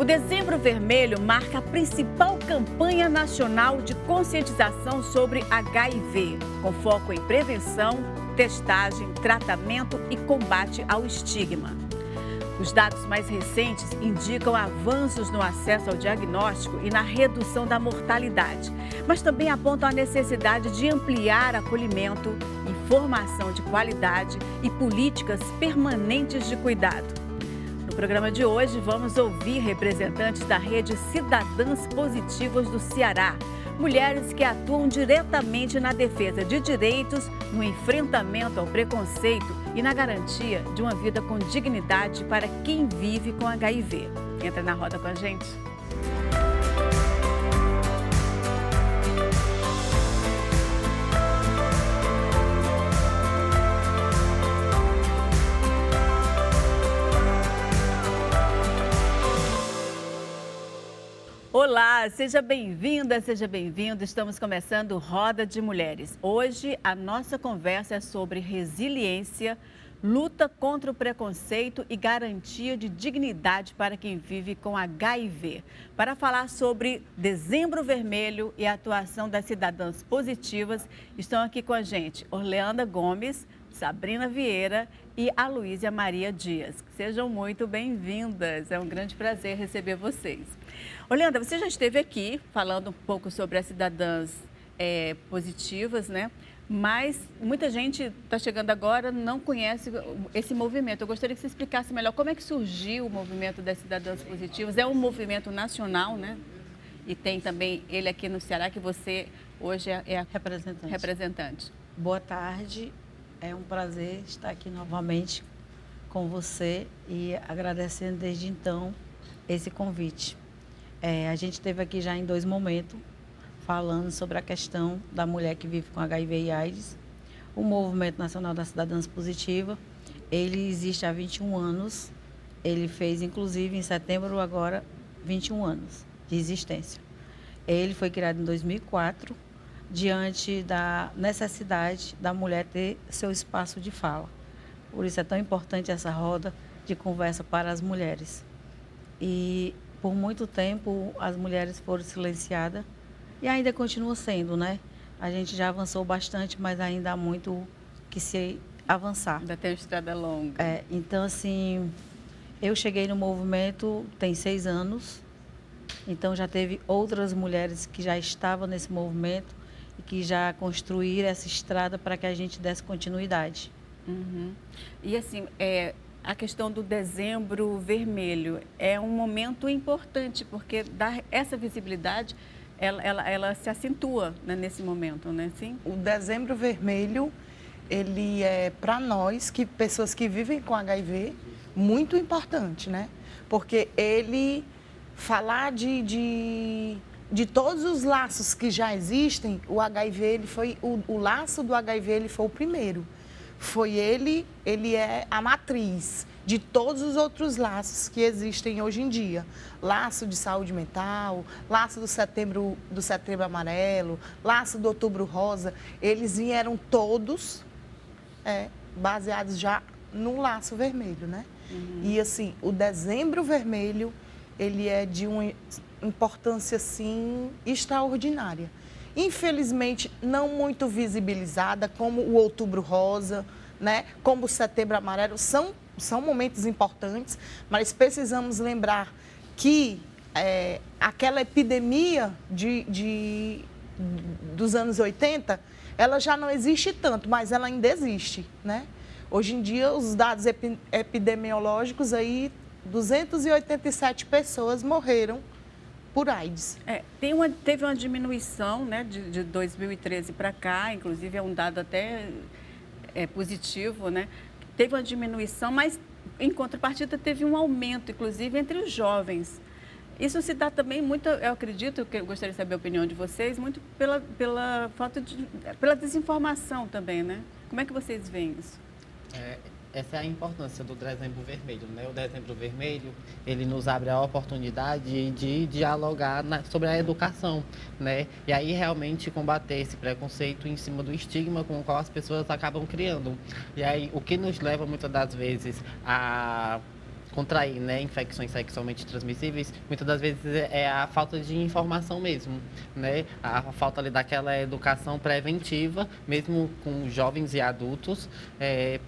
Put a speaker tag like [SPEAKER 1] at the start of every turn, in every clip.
[SPEAKER 1] O Dezembro Vermelho marca a principal campanha nacional de conscientização sobre HIV, com foco em prevenção, testagem, tratamento e combate ao estigma. Os dados mais recentes indicam avanços no acesso ao diagnóstico e na redução da mortalidade, mas também apontam a necessidade de ampliar acolhimento, informação de qualidade e políticas permanentes de cuidado. No programa de hoje, vamos ouvir representantes da rede Cidadãs Positivas do Ceará, mulheres que atuam diretamente na defesa de direitos, no enfrentamento ao preconceito e na garantia de uma vida com dignidade para quem vive com HIV. Entra na roda com a gente. Olá, seja bem-vinda, seja bem-vindo. Estamos começando Roda de Mulheres. Hoje a nossa conversa é sobre resiliência, luta contra o preconceito e garantia de dignidade para quem vive com HIV. Para falar sobre Dezembro Vermelho e a atuação das Cidadãs Positivas, estão aqui com a gente Orleanda Gomes, Sabrina Vieira e a Luísa Maria Dias. Sejam muito bem-vindas, é um grande prazer receber vocês. Orleanda, você já esteve aqui falando um pouco sobre as Cidadãs Positivas, né? Mas muita gente está chegando agora, não conhece esse movimento. Eu gostaria que você explicasse melhor como é que surgiu o movimento das Cidadãs Positivas. É um movimento nacional, né? E tem também ele aqui no Ceará, que você hoje é a representante.
[SPEAKER 2] Boa tarde, é um prazer estar aqui novamente com você e agradecendo desde então esse convite. A gente esteve aqui já em 2 momentos, falando sobre a questão da mulher que vive com HIV e AIDS. O Movimento Nacional das Cidadãs Positivas, ele existe há 21 anos. Ele fez, inclusive, em setembro agora, 21 anos de existência. Ele foi criado em 2004, diante da necessidade da mulher ter seu espaço de fala. Por isso é tão importante essa roda de conversa para as mulheres. E por muito tempo as mulheres foram silenciadas e ainda continua sendo, né? A gente já avançou bastante, mas ainda há muito que se avançar.
[SPEAKER 1] Ainda tem uma estrada longa.
[SPEAKER 2] Então, assim, eu cheguei no movimento tem 6 anos, então já teve outras mulheres que já estavam nesse movimento e que já construíram essa estrada para que a gente desse continuidade.
[SPEAKER 1] Uhum. E assim, a questão do Dezembro Vermelho é um momento importante, porque dá essa visibilidade, ela se acentua, né, nesse momento, né? Sim?
[SPEAKER 3] O Dezembro Vermelho, ele é para nós, pessoas que vivem com HIV, muito importante, né? Porque ele falar de todos os laços que já existem, o HIV, o laço do HIV, ele foi o primeiro. Ele é a matriz de todos os outros laços que existem hoje em dia. Laço de saúde mental, laço do setembro amarelo, laço do outubro rosa, eles vieram todos baseados já no laço vermelho, né? Uhum. E assim, o Dezembro Vermelho, ele é de uma importância, assim, extraordinária. Infelizmente, não muito visibilizada, como o Outubro Rosa, né? Como o Setembro Amarelo, são momentos importantes, mas precisamos lembrar que aquela epidemia dos anos 80, ela já não existe tanto, mas ela ainda existe, né? Hoje em dia, os dados epidemiológicos, aí, 287 pessoas morreram por AIDS.
[SPEAKER 1] Teve uma diminuição, né, de 2013 para cá, inclusive é um dado até positivo, né? Teve uma diminuição, mas em contrapartida teve um aumento, inclusive entre os jovens. Isso se dá também muito, eu acredito, que eu gostaria de saber a opinião de vocês, muito pela desinformação também, né? Como é que vocês veem isso?
[SPEAKER 4] Essa é a importância do Dezembro Vermelho, né? O Dezembro Vermelho, ele nos abre a oportunidade de dialogar sobre a educação, né? E aí realmente combater esse preconceito em cima do estigma com o qual as pessoas acabam criando. E aí o que nos leva muitas das vezes a contrair, né, infecções sexualmente transmissíveis, muitas das vezes é a falta de informação mesmo, né? A falta ali daquela educação preventiva, mesmo com jovens e adultos,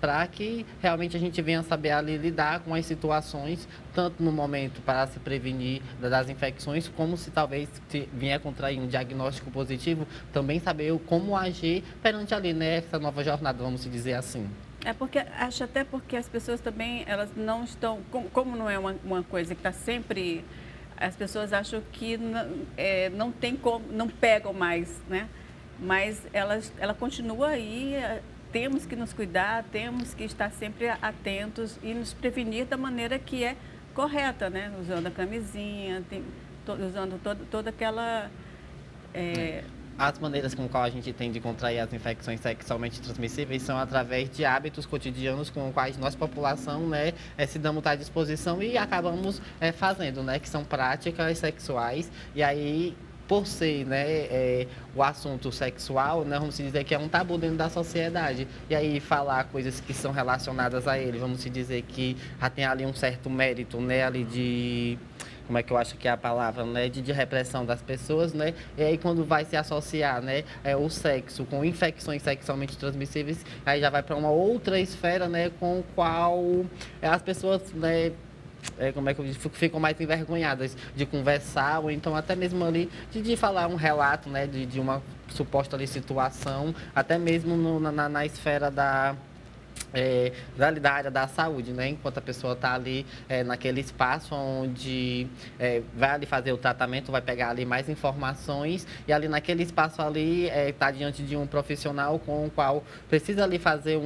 [SPEAKER 4] para que realmente a gente venha saber ali lidar com as situações, tanto no momento para se prevenir das infecções, como se talvez vier contrair um diagnóstico positivo, também saber como agir perante ali, né, essa nova jornada, vamos dizer assim.
[SPEAKER 1] Porque acho até porque as pessoas também, elas não estão, como não é uma coisa que está sempre, as pessoas acham que não tem como, não pegam mais, né? Mas ela continua aí, temos que nos cuidar, temos que estar sempre atentos e nos prevenir da maneira que é correta, né? Usando a camisinha, usando toda aquela...
[SPEAKER 4] As maneiras com qual a gente tem de contrair as infecções sexualmente transmissíveis são através de hábitos cotidianos com os quais nós, população, né, se damos à disposição e acabamos fazendo, né, que são práticas sexuais. E aí, por ser, né, o assunto sexual, né, vamos dizer que é um tabu dentro da sociedade. E aí, falar coisas que são relacionadas a ele, vamos dizer que já tem ali um certo mérito, né, ali de... como é que eu acho que é a palavra, né, de repressão das pessoas, né, e aí quando vai se associar, né, o sexo com infecções sexualmente transmissíveis, aí já vai para uma outra esfera, né, com o qual as pessoas, né, como é que eu digo, ficam mais envergonhadas de conversar, ou então até mesmo ali de falar um relato, né, de uma suposta ali situação, até mesmo na esfera da área da saúde, né? Enquanto a pessoa está ali naquele espaço onde vai ali fazer o tratamento, vai pegar ali mais informações e ali naquele espaço ali está diante de um profissional com o qual precisa ali fazer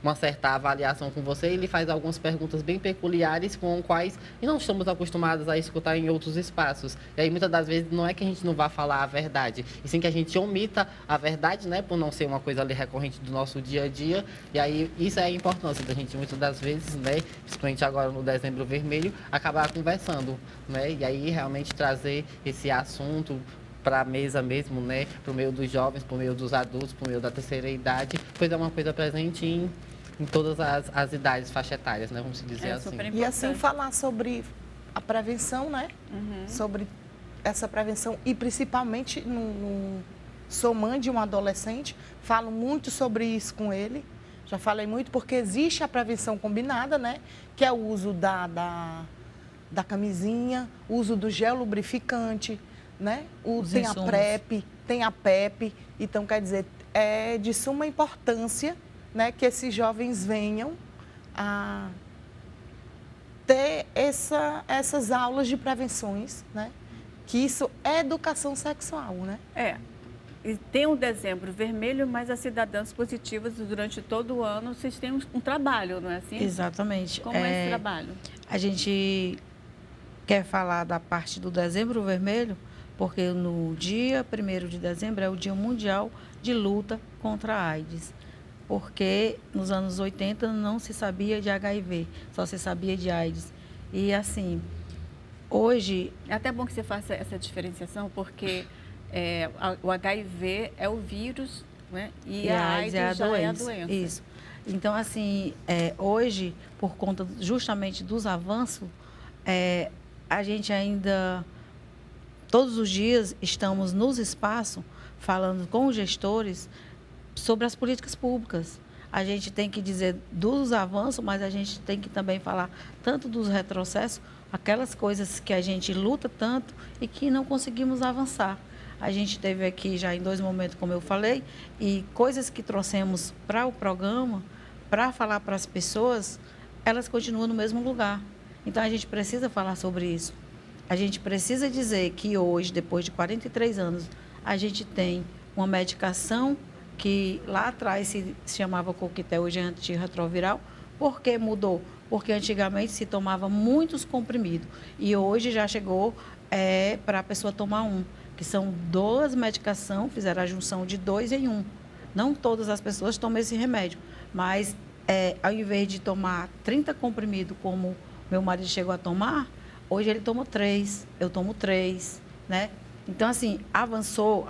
[SPEAKER 4] uma certa avaliação com você e ele faz algumas perguntas bem peculiares com quais não estamos acostumados a escutar em outros espaços. E aí muitas das vezes não é que a gente não vá falar a verdade, e sim que a gente omita a verdade, né? Por não ser uma coisa ali recorrente do nosso dia a dia. E aí isso é a importância da gente, muitas das vezes, né, principalmente agora no Dezembro Vermelho, acabar conversando, né, e aí realmente trazer esse assunto para a mesa mesmo, né, para o meio dos jovens, para o meio dos adultos, para o meio da terceira idade, pois é uma coisa presente em todas as idades, faixa etárias, né, vamos dizer assim.
[SPEAKER 3] E assim, falar sobre a prevenção, né, sobre essa prevenção e principalmente sou mãe de um adolescente, falo muito sobre isso com ele. Já falei muito porque existe a prevenção combinada, né? Que é o uso da camisinha, o uso do gel lubrificante, né? Tem a PrEP, tem a PEP. Então, quer dizer, é de suma importância, né, que esses jovens venham a ter essas aulas de prevenções, né? Que isso é educação sexual, né?
[SPEAKER 1] E tem um Dezembro Vermelho, mas as cidadãs positivas, durante todo o ano, vocês têm um trabalho, não é assim?
[SPEAKER 2] Exatamente.
[SPEAKER 1] Como é esse trabalho?
[SPEAKER 2] A gente quer falar da parte do Dezembro Vermelho, porque no dia 1º de dezembro é o Dia Mundial de Luta contra a AIDS. Porque nos anos 80 não se sabia de HIV, só se sabia de AIDS. E assim, hoje...
[SPEAKER 1] É até bom que você faça essa diferenciação, porque... o HIV é o vírus, né? E a AIDS é a doença.
[SPEAKER 2] Isso. Então, assim, hoje, por conta justamente dos avanços, a gente ainda, todos os dias, estamos nos espaços falando com os gestores sobre as políticas públicas. A gente tem que dizer dos avanços, mas a gente tem que também falar tanto dos retrocessos, aquelas coisas que a gente luta tanto e que não conseguimos avançar. A gente teve aqui já em 2 momentos, como eu falei, e coisas que trouxemos para o programa, para falar para as pessoas, elas continuam no mesmo lugar. Então, a gente precisa falar sobre isso. A gente precisa dizer que hoje, depois de 43 anos, a gente tem uma medicação que lá atrás se chamava coquetel, hoje é antirretroviral. Por que mudou? Porque antigamente se tomava muitos comprimidos e hoje já chegou para a pessoa tomar um. Que são 2 medicações, fizeram a junção de 2 em 1. Não todas as pessoas tomam esse remédio, mas ao invés de tomar 30 comprimidos, como meu marido chegou a tomar, hoje ele toma 3, eu tomo 3, né? Então, assim, avançou,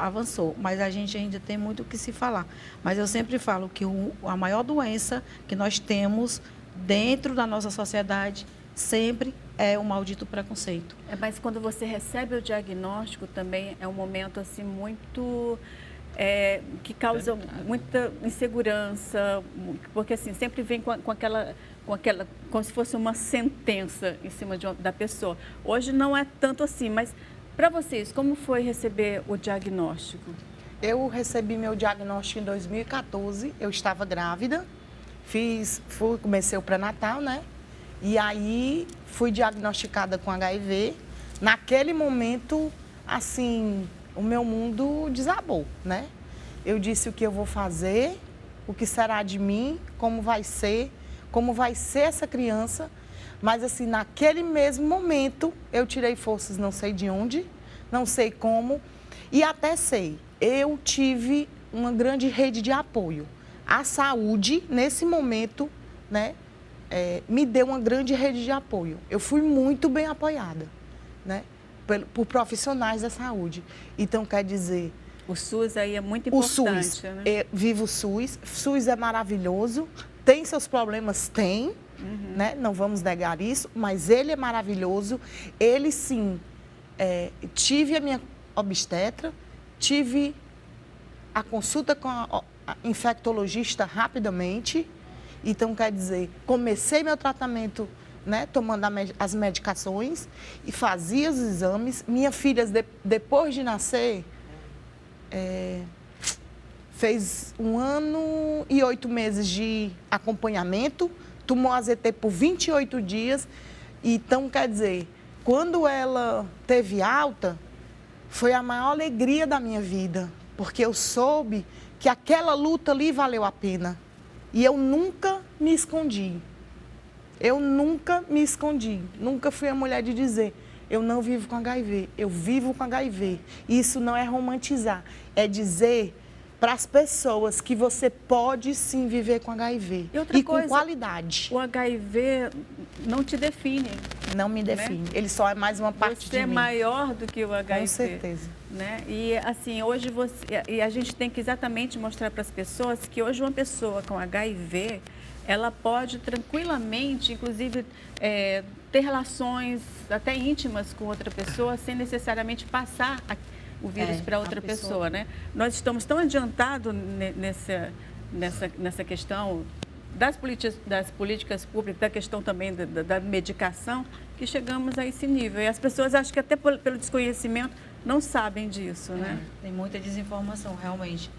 [SPEAKER 2] mas a gente ainda tem muito o que se falar. Mas eu sempre falo que a maior doença que nós temos dentro da nossa sociedade sempre é o maldito preconceito.
[SPEAKER 1] Mas quando você recebe o diagnóstico também é um momento assim muito que causa muita insegurança, porque assim sempre vem com aquela como se fosse uma sentença em cima da pessoa. Hoje não é tanto assim, mas para vocês como foi receber o diagnóstico?
[SPEAKER 3] Eu recebi meu diagnóstico em 2014, eu estava grávida, comecei o pré-natal, né? E aí fui diagnosticada com HIV. Naquele momento, assim, o meu mundo desabou, né? Eu disse o que eu vou fazer, o que será de mim, como vai ser essa criança. Mas assim, naquele mesmo momento, eu tirei forças, não sei de onde, não sei como, e até sei. Eu tive uma grande rede de apoio. A saúde, nesse momento, né, me deu uma grande rede de apoio. Eu fui muito bem apoiada, né, por profissionais da saúde. Então, quer dizer...
[SPEAKER 1] O SUS aí é muito importante,
[SPEAKER 3] o SUS,
[SPEAKER 1] né?
[SPEAKER 3] Viva o SUS. SUS é maravilhoso, tem seus problemas, tem, né, não vamos negar isso, mas ele é maravilhoso. Ele, sim, tive a minha obstetra, tive a consulta com a infectologista rapidamente. Então, quer dizer, comecei meu tratamento, né, tomando as medicações e fazia os exames. Minha filha, depois de nascer, fez 1 ano e 8 meses de acompanhamento, tomou AZT por 28 dias. Então, quer dizer, quando ela teve alta, foi a maior alegria da minha vida, porque eu soube que aquela luta ali valeu a pena. E eu nunca me escondi. Eu nunca me escondi. Nunca fui a mulher de dizer, eu não vivo com HIV, eu vivo com HIV. Isso não é romantizar, é dizer para as pessoas que você pode sim viver com HIV e com qualidade.
[SPEAKER 1] O HIV não te define.
[SPEAKER 3] Não me define. Né? Ele só é mais uma parte de mim.
[SPEAKER 1] Você é maior do que o HIV.
[SPEAKER 3] Com certeza.
[SPEAKER 1] Né? E assim, hoje a gente tem que exatamente mostrar para as pessoas que hoje uma pessoa com HIV, ela pode tranquilamente, inclusive, ter relações até íntimas com outra pessoa sem necessariamente passar o vírus para outra pessoa, né? Nós estamos tão adiantados nessa questão das políticas públicas, da questão também da medicação, que chegamos a esse nível. E as pessoas, acho que até pelo desconhecimento, não sabem disso, né?
[SPEAKER 2] Tem muita desinformação, realmente.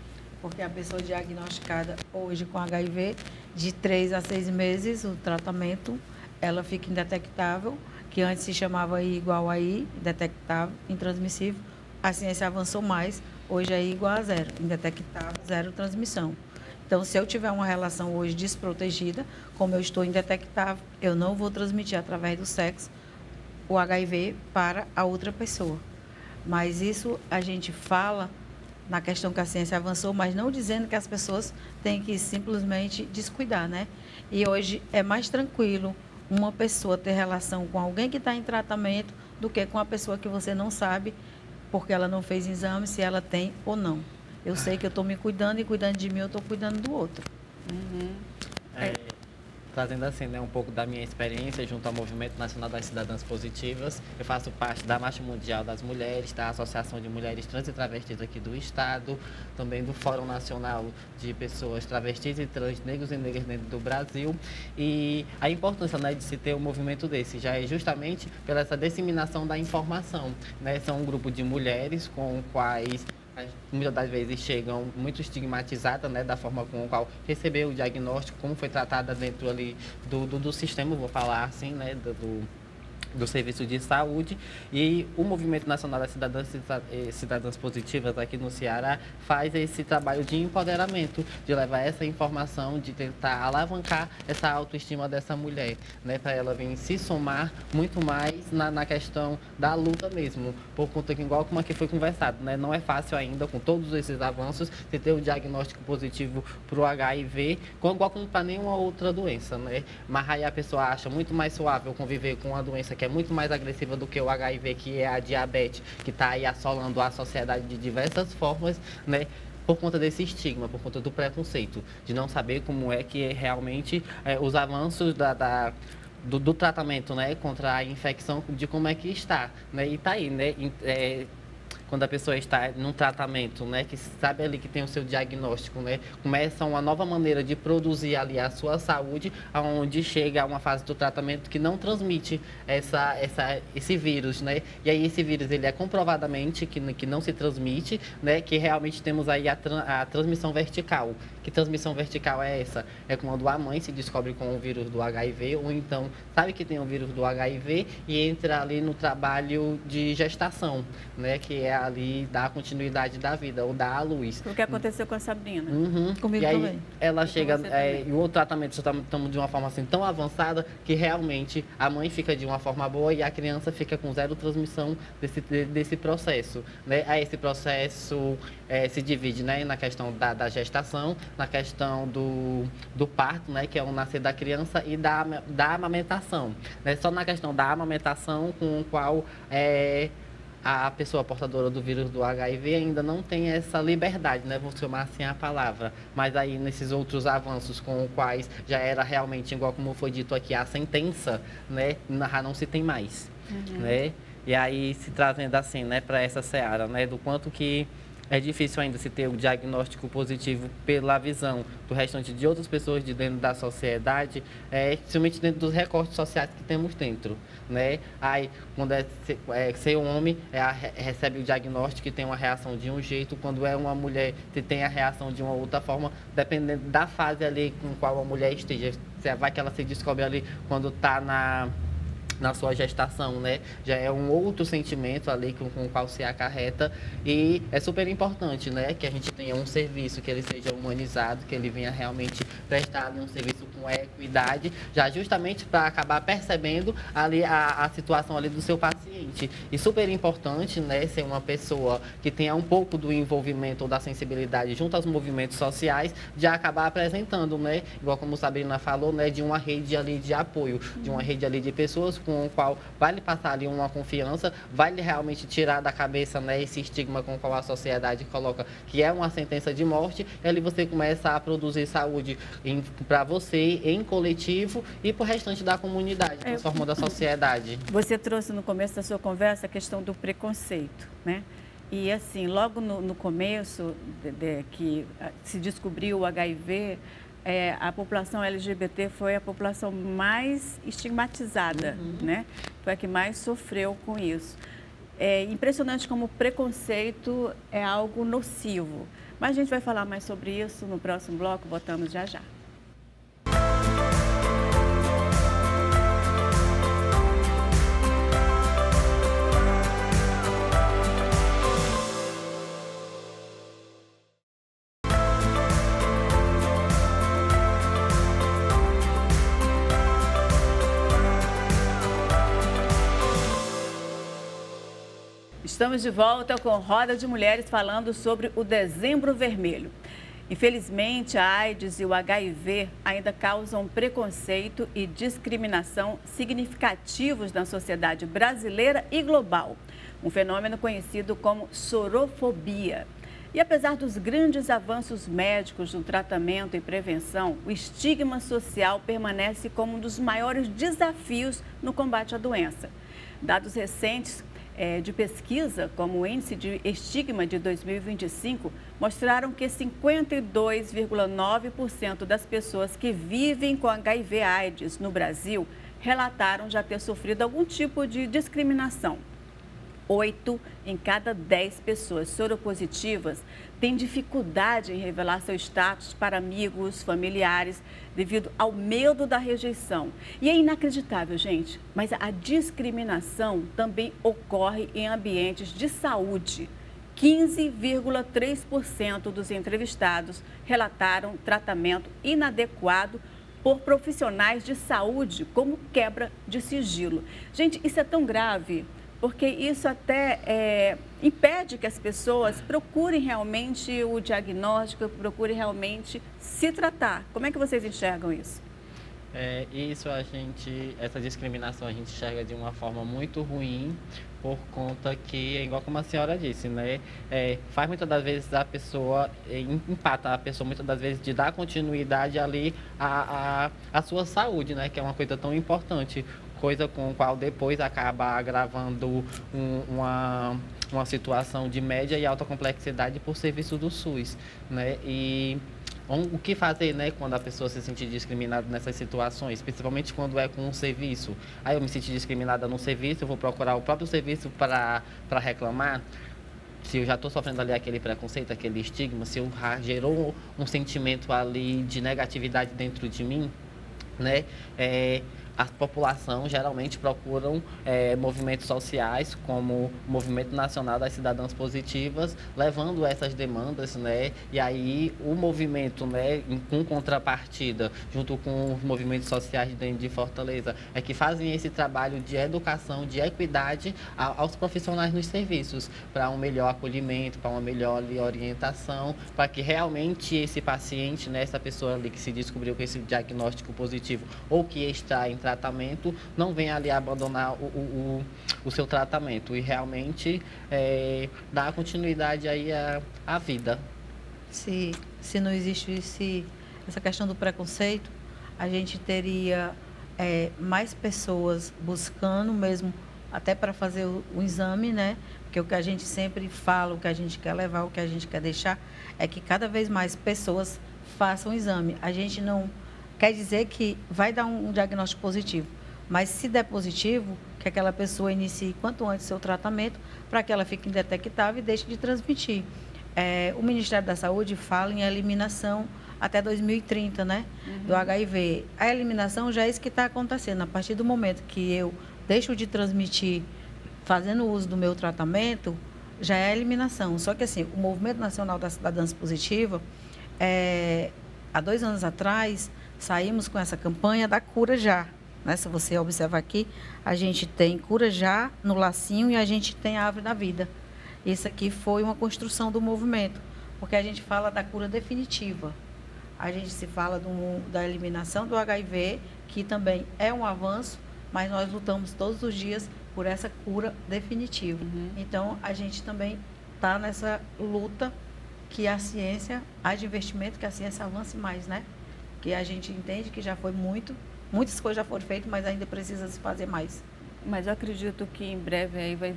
[SPEAKER 2] Porque a pessoa diagnosticada hoje com HIV, de 3 a 6 meses, o tratamento, ela fica indetectável, que antes se chamava I igual a I, indetectável, intransmissível. A ciência avançou mais, hoje é I igual a 0, indetectável, 0 transmissão. Então, se eu tiver uma relação hoje desprotegida, como eu estou indetectável, eu não vou transmitir através do sexo o HIV para a outra pessoa. Mas isso a gente fala na questão que a ciência avançou, mas não dizendo que as pessoas têm que simplesmente descuidar, né? E hoje é mais tranquilo uma pessoa ter relação com alguém que está em tratamento do que com a pessoa que você não sabe, porque ela não fez exame, se ela tem ou não. Eu sei que eu estou me cuidando e cuidando de mim, eu estou cuidando do outro.
[SPEAKER 4] Trazendo assim, né, um pouco da minha experiência junto ao Movimento Nacional das Cidadãs Positivas. Eu faço parte da Marcha Mundial das Mulheres, da Associação de Mulheres Trans e Travestis aqui do Estado, também do Fórum Nacional de Pessoas Travestis e Trans, Negros e Negras dentro do Brasil. E a importância, né, de se ter um movimento desse já é justamente pela essa disseminação da informação, né? São um grupo de mulheres com quais muitas das vezes chegam muito estigmatizadas, né, da forma com a qual recebeu o diagnóstico, como foi tratada dentro ali do sistema, vou falar assim, né, do serviço de saúde. E o Movimento Nacional das Cidadãs Positivas aqui no Ceará faz esse trabalho de empoderamento, de levar essa informação, de tentar alavancar essa autoestima dessa mulher, né, para ela vir se somar muito mais na questão da luta mesmo, por conta que, igual como aqui foi conversado, né, não é fácil ainda, com todos esses avanços, de ter o diagnóstico positivo para o HIV, igual como para nenhuma outra doença, né, mas aí a pessoa acha muito mais suave conviver com uma doença que é muito mais agressiva do que o HIV, que é a diabetes, que está aí assolando a sociedade de diversas formas, né? Por conta desse estigma, por conta do preconceito, de não saber como é que realmente os avanços do tratamento, né, contra a infecção, de como é que está, né, e tá aí, né, quando a pessoa está num tratamento, né, que sabe ali que tem o seu diagnóstico, né, começa uma nova maneira de produzir ali a sua saúde, aonde chega a uma fase do tratamento que não transmite esse vírus, né, e aí esse vírus, ele é comprovadamente que não se transmite, né, que realmente temos aí a transmissão vertical. Que transmissão vertical é essa? É quando a mãe se descobre com o vírus do HIV, ou então sabe que tem o vírus do HIV e entra ali no trabalho de gestação, né, que é ali dar continuidade da vida, ou dar à luz.
[SPEAKER 1] O que aconteceu com a Sabrina.
[SPEAKER 2] Uhum. Comigo
[SPEAKER 4] e aí,
[SPEAKER 2] também.
[SPEAKER 4] ela chega, e o tratamento estamos de uma forma assim tão avançada que realmente a mãe fica de uma forma boa e a criança fica com zero transmissão desse processo, né? Aí esse processo se divide, né, na questão da gestação, na questão do parto, né, que é o nascer da criança, e da amamentação, né? Só na questão da amamentação, com o qual a pessoa portadora do vírus do HIV ainda não tem essa liberdade, né? Vou chamar assim a palavra. Mas aí, nesses outros avanços com os quais já era realmente, igual como foi dito aqui, a sentença, né? Não se tem mais, né? E aí, se trazendo assim, né, para essa seara, né, do quanto que é difícil ainda se ter o diagnóstico positivo pela visão do restante de outras pessoas de dentro da sociedade, principalmente dentro dos recortes sociais que temos dentro, né? Aí, quando ser um homem, recebe o diagnóstico e tem uma reação de um jeito, quando é uma mulher, se tem a reação de uma outra forma, dependendo da fase ali com qual a mulher esteja. Vai que ela se descobre ali quando está na sua gestação, né? Já é um outro sentimento ali com o qual se acarreta, e é super importante, né, que a gente tenha um serviço que ele seja humanizado, que ele venha realmente prestar ali um serviço com equidade, já justamente para acabar percebendo ali a situação ali do seu paciente. E super importante, né, ser uma pessoa que tenha um pouco do envolvimento ou da sensibilidade junto aos movimentos sociais, de acabar apresentando, né, igual como Sabrina falou, né, de uma rede ali de apoio, de uma rede ali de pessoas com o qual vai lhe passar ali uma confiança, vai lhe realmente tirar da cabeça, né, esse estigma com o qual a sociedade coloca, que é uma sentença de morte, e ali você começa a produzir saúde para você, em coletivo, e para o restante da comunidade, transformando a sociedade.
[SPEAKER 1] Você trouxe no começo da sua conversa a questão do preconceito, né? E assim, logo no começo, que se descobriu o HIV, a população LGBT foi a população mais estigmatizada, né? Foi a que mais sofreu com isso. É impressionante como o preconceito é algo nocivo. Mas a gente vai falar mais sobre isso no próximo bloco, voltamos já já. Estamos de volta com Roda de Mulheres falando sobre o Dezembro Vermelho. Infelizmente, a AIDS e o HIV ainda causam preconceito e discriminação significativos na sociedade brasileira e global. Um fenômeno conhecido como sorofobia. E apesar dos grandes avanços médicos no tratamento e prevenção, o estigma social permanece como um dos maiores desafios no combate à doença. Dados recentes de pesquisa, como o Índice de Estigma de 2025, mostraram que 52,9% das pessoas que vivem com HIV/AIDS no Brasil relataram já ter sofrido algum tipo de discriminação. 8 em cada 10 pessoas soropositivas têm dificuldade em revelar seu status para amigos, familiares, devido ao medo da rejeição. E é inacreditável, gente, mas a discriminação também ocorre em ambientes de saúde. 15,3% dos entrevistados relataram tratamento inadequado por profissionais de saúde, como quebra de sigilo. Gente, isso é tão grave, porque isso até impede que as pessoas procurem realmente o diagnóstico, procurem realmente se tratar. Como é que vocês enxergam isso?
[SPEAKER 4] Essa discriminação a gente enxerga de uma forma muito ruim, por conta que, é igual como a senhora disse, né? Faz muitas das vezes a pessoa, empata a pessoa muitas das vezes de dar continuidade ali à sua saúde, né? Que é uma coisa tão importante, coisa com a qual depois acaba agravando uma situação de média e alta complexidade por serviço do SUS, né? E o que fazer, né, quando a pessoa se sentir discriminada nessas situações, principalmente quando é com um serviço. Aí eu me senti discriminada no serviço, eu vou procurar o próprio serviço para reclamar. Se eu já estou sofrendo ali aquele preconceito, aquele estigma, se eu gerou um sentimento ali de negatividade dentro de mim, né, a população geralmente procuram movimentos sociais, como o Movimento Nacional das Cidadãs Positivas, levando essas demandas, né? E aí o movimento, né, com contrapartida, junto com os movimentos sociais dentro de Fortaleza, é que fazem esse trabalho de educação, de equidade aos profissionais nos serviços, para um melhor acolhimento, para uma melhor orientação, para que realmente esse paciente, né, essa pessoa ali que se descobriu com esse diagnóstico positivo ou que está em tratamento, não venha ali abandonar o seu tratamento e realmente dar continuidade aí à vida.
[SPEAKER 2] Se não existisse essa questão do preconceito, a gente teria mais pessoas buscando mesmo, até para fazer o exame, né? Porque o que a gente sempre fala, o que a gente quer levar, o que a gente quer deixar, é que cada vez mais pessoas façam o exame. A gente não quer dizer que vai dar um diagnóstico positivo, mas se der positivo, que aquela pessoa inicie quanto antes seu tratamento para que ela fique indetectável e deixe de transmitir. O Ministério da Saúde fala em eliminação até 2030, né, do HIV. A eliminação já é isso que está acontecendo. A partir do momento que eu deixo de transmitir fazendo uso do meu tratamento, já é a eliminação. Só que assim, o Movimento Nacional da Cidadãs Positiva, há 2 anos atrás, saímos com essa campanha da Cura Já. Né? Se você observar aqui, a gente tem Cura Já no lacinho e a gente tem a Árvore da Vida. Isso aqui foi uma construção do movimento, porque a gente fala da cura definitiva. A gente se fala da eliminação do HIV, que também é um avanço, mas nós lutamos todos os dias por essa cura definitiva. Então, a gente também está nessa luta que a ciência, haja investimento, que a ciência avance mais, né? Que a gente entende que já foi muitas coisas já foram feitas, mas ainda precisa se fazer mais.
[SPEAKER 1] Mas eu acredito que em breve aí vai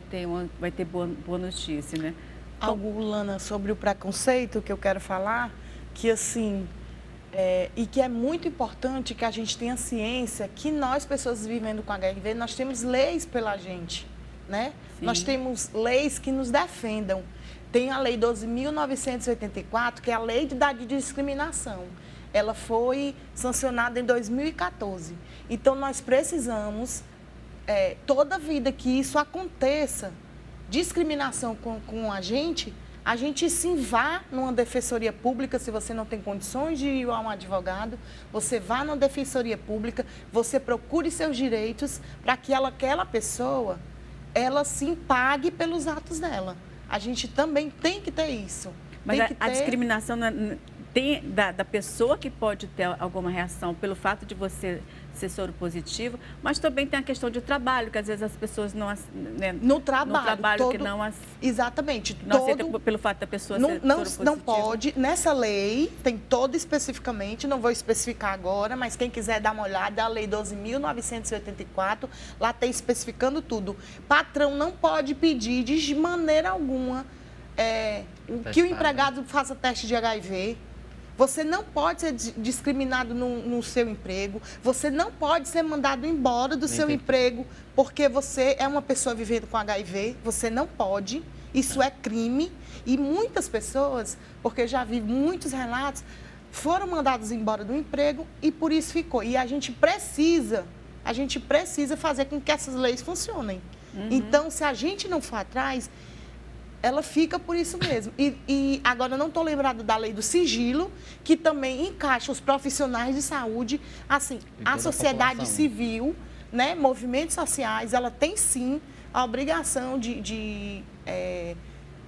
[SPEAKER 1] ter boa notícia, né?
[SPEAKER 3] Algo, Lana, sobre o preconceito que eu quero falar, que assim, e que é muito importante que a gente tenha ciência que nós, pessoas vivendo com HIV, nós temos leis pela gente, né? Sim. Nós temos leis que nos defendam. Tem a Lei 12.984, que é a Lei de Discriminação. Ela foi sancionada em 2014. Então, nós precisamos, toda vida que isso aconteça, discriminação com a gente sim vá numa defensoria pública, se você não tem condições de ir a um advogado, você vá numa defensoria pública, você procure seus direitos para que aquela pessoa, ela sim pague pelos atos dela. A gente também tem que ter isso.
[SPEAKER 1] Mas a discriminação tem da pessoa que pode ter alguma reação pelo fato de você ser soro positivo, mas também tem a questão de trabalho, que às vezes as pessoas não... Né,
[SPEAKER 3] no trabalho
[SPEAKER 1] que não...
[SPEAKER 3] Exatamente.
[SPEAKER 1] Não aceita pelo fato da pessoa ser soro positivo.
[SPEAKER 3] Não pode. Nessa lei, tem todo especificamente, não vou especificar agora, mas quem quiser dar uma olhada, a Lei 12.984, lá tem especificando tudo. Patrão não pode pedir de maneira alguma que o empregado faça teste de HIV. Você não pode ser discriminado no seu emprego, você não pode ser mandado embora do seu emprego porque você é uma pessoa vivendo com HIV, você não pode, isso é crime. E muitas pessoas, porque já vi muitos relatos, foram mandados embora do emprego e por isso ficou. E a gente precisa fazer com que essas leis funcionem. Então, se a gente não for atrás, ela fica por isso mesmo. E agora, não estou lembrada da lei do sigilo, que também encaixa os profissionais de saúde, assim, a sociedade civil, né, movimentos sociais, ela tem sim a obrigação de